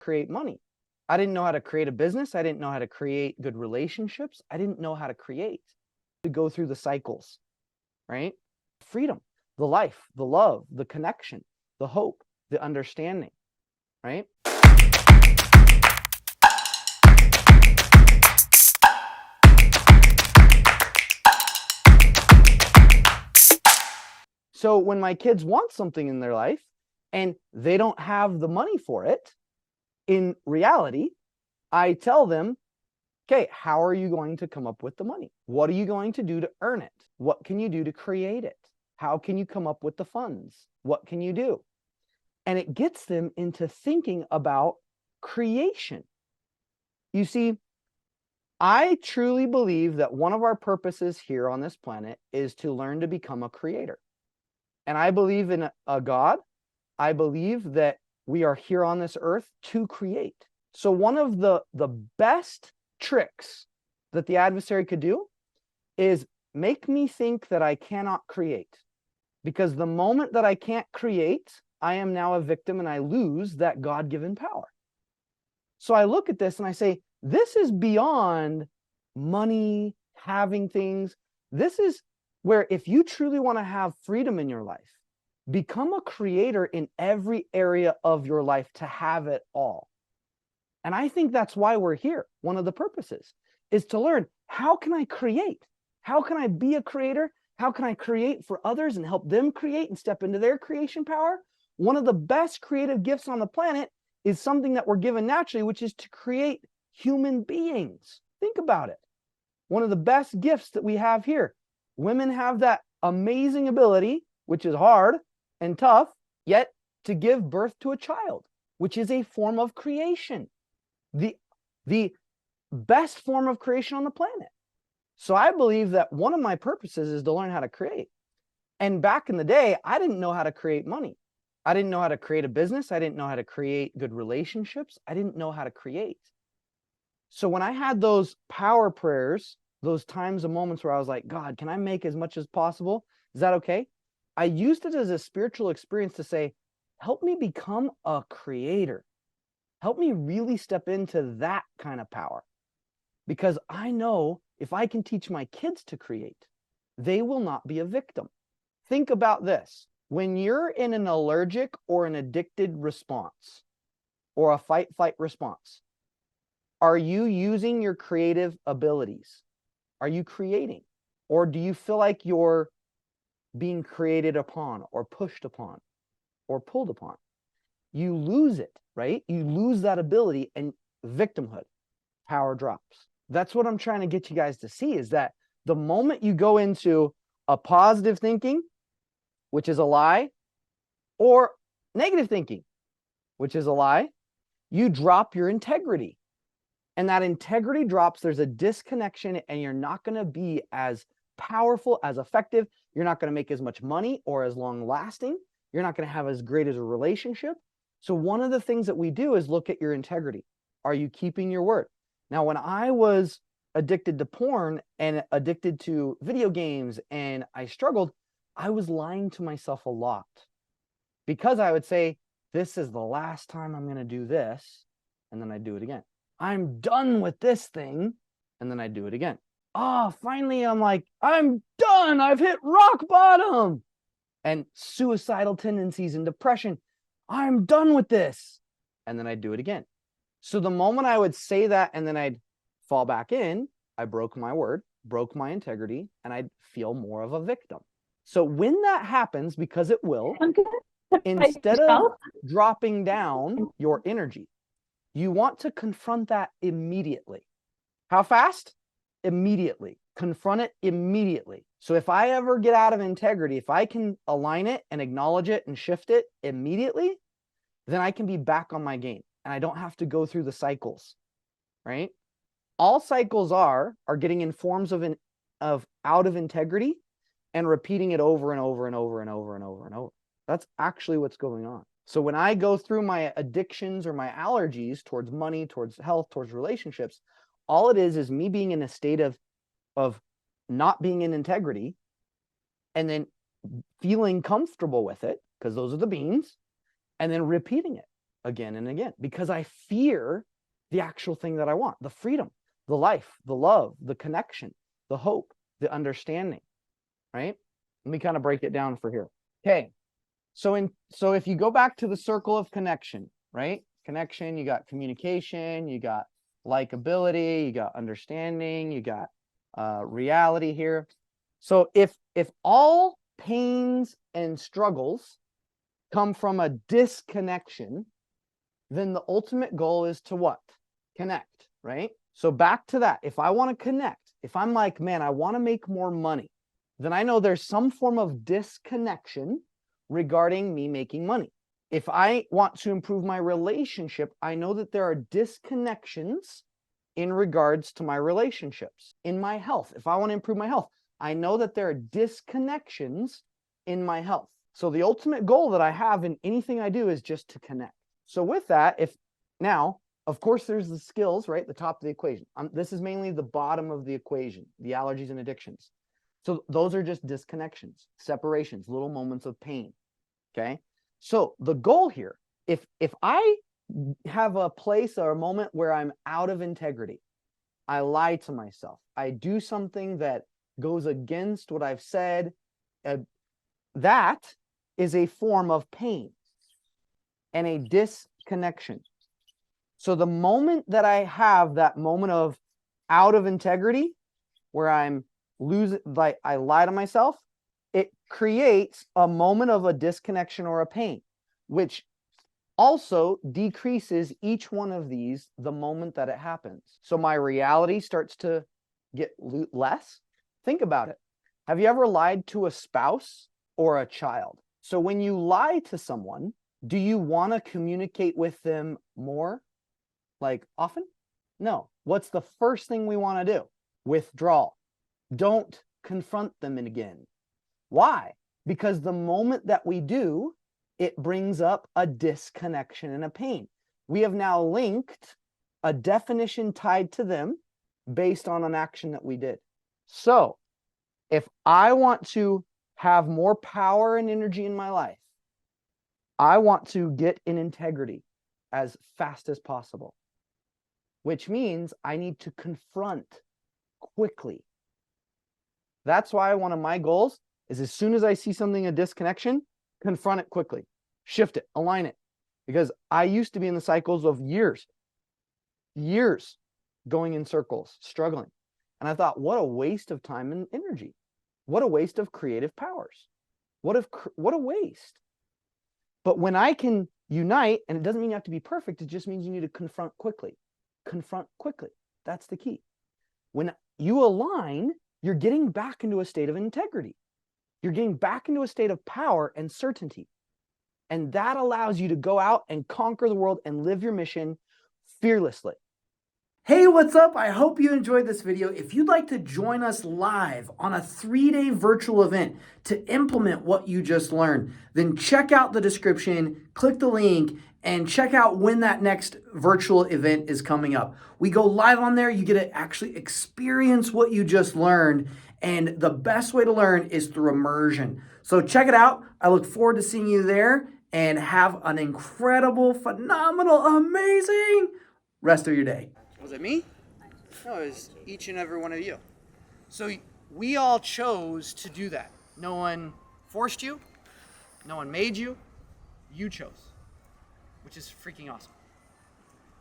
create money. I didn't know how to create a business. I didn't know how to create good relationships. I didn't know how to create, to go through the cycles, right? Freedom, the life, the love, the connection, the hope, the understanding, right? So when my kids want something in their life and they don't have the money for it, in reality, I tell them, okay, how are you going to come up with the money? What are you going to do to earn it? What can you do to create it? How can you come up with the funds? What can you do? And it gets them into thinking about creation. You see, I truly believe that one of our purposes here on this planet is to learn to become a creator. And I believe in a God. I believe that we are here on this earth to create. So one of the best tricks that the adversary could do is make me think that I cannot create. Because the moment that I can't create, I am now a victim and I lose that God-given power. So I look at this and I say, this is beyond money, having things. This is where if you truly want to have freedom in your life, become a creator in every area of your life to have it all. And I think that's why we're here. One of the purposes is to learn, how can I create? How can I be a creator? How can I create for others and help them create and step into their creation power? One of the best creative gifts on the planet is something that we're given naturally, which is to create human beings. Think about it. One of the best gifts that we have here. Women have that amazing ability, which is hard and tough, yet to give birth to a child, which is a form of creation. The best form of creation on the planet. So I believe that one of my purposes is to learn how to create. And back in the day, I didn't know how to create money. I didn't know how to create a business. I didn't know how to create good relationships. I didn't know how to create. So when I had those power prayers, those times and moments where I was like, God, can I make as much as possible? Is that okay? I used it as a spiritual experience to say, help me become a creator. Help me really step into that kind of power. Because I know if I can teach my kids to create, they will not be a victim. Think about this. When you're in an allergic or an addicted response or a fight-flight response, are you using your creative abilities? Are you creating? Or do you feel like you're being created upon or pushed upon or pulled upon? You lose it, right? You lose that ability and victimhood, power drops. That's what I'm trying to get you guys to see, is that the moment you go into a positive thinking, which is a lie, or negative thinking, which is a lie, you drop your integrity. And that integrity drops, there's a disconnection, and you're not going to be as powerful, as effective. You're not going to make as much money or as long lasting. You're not going to have as great as a relationship. So one of the things that we do is look at your integrity. Are you keeping your word? Now, when I was addicted to porn and addicted to video games and I struggled, I was lying to myself a lot, because I would say, this is the last time I'm going to do this. And then I do it again. I'm done with this thing. And then I do it again. Oh, finally, I'm like, I'm done. I've hit rock bottom. And suicidal tendencies and depression. I'm done with this. And then I do it again. So the moment I would say that and then I'd fall back in, I broke my word, broke my integrity, and I'd feel more of a victim. So when that happens, because it will, instead of dropping down your energy, you want to confront that immediately. How fast? Immediately. Confront it immediately. So if I ever get out of integrity, if I can align it and acknowledge it and shift it immediately, then I can be back on my game and I don't have to go through the cycles, right? All cycles are getting in forms of out of integrity and repeating it over and over and over and over and over and over. That's actually what's going on. So when I go through my addictions or my allergies towards money, towards health, towards relationships, all it is me being in a state of not being in integrity and then feeling comfortable with it, because those are the beans, and then repeating it. again and again because I fear the actual thing that I want, the freedom, the life, the love, the connection, the hope, the understanding, right? Let me kind of break it down for here. Okay. So if you go back to the circle of connection, right? Connection, you got communication, you got likability, you got understanding, you got reality here. So if all pains and struggles come from a disconnection, then the ultimate goal is to what? Connect, right? So back to that. If I want to connect, if I'm like, man, I want to make more money, then I know there's some form of disconnection regarding me making money. If I want to improve my relationship, I know that there are disconnections in regards to my relationships. In my health, if I want to improve my health, I know that there are disconnections in my health. So the ultimate goal that I have in anything I do is just to connect. So with that, now, of course, there's the skills, right? The top of the equation. This is mainly the bottom of the equation, the allergies and addictions. So those are just disconnections, separations, little moments of pain. Okay. So the goal here, if I have a place or a moment where I'm out of integrity, I lie to myself, I do something that goes against what I've said, that is a form of pain and a disconnection. So the moment that I have that moment of out of integrity, where I'm losing, like I lie to myself, it creates a moment of a disconnection or a pain, which also decreases each one of these the moment that it happens. So my reality starts to get less. Think about it. Have you ever lied to a spouse or a child? So when you lie to someone, do you want to communicate with them more? Like often? No. What's the first thing we want to do? Withdraw. Don't confront them again. Why? Because the moment that we do, it brings up a disconnection and a pain. We have now linked a definition tied to them based on an action that we did. So if I want to have more power and energy in my life, I want to get in integrity as fast as possible, which means I need to confront quickly. That's why one of my goals is as soon as I see something, a disconnection, confront it quickly, shift it, align it. Because I used to be in the cycles of years going in circles, struggling. And I thought, what a waste of time and energy. What a waste of creative powers. What a waste. But when I can unite, and it doesn't mean you have to be perfect, it just means you need to confront quickly. Confront quickly. That's the key. When you align, you're getting back into a state of integrity. You're getting back into a state of power and certainty. And that allows you to go out and conquer the world and live your mission fearlessly. Hey, what's up? I hope you enjoyed this video. If you'd like to join us live on a 3-day virtual event to implement what you just learned, then check out the description, click the link, and check out when that next virtual event is coming up. We go live on there. You get to actually experience what you just learned. And the best way to learn is through immersion. So check it out. I look forward to seeing you there, and have an incredible, phenomenal, amazing rest of your day. Was it me? No, it was each and every one of you. So we all chose to do that. No one forced you. No one made you. You chose, which is freaking awesome.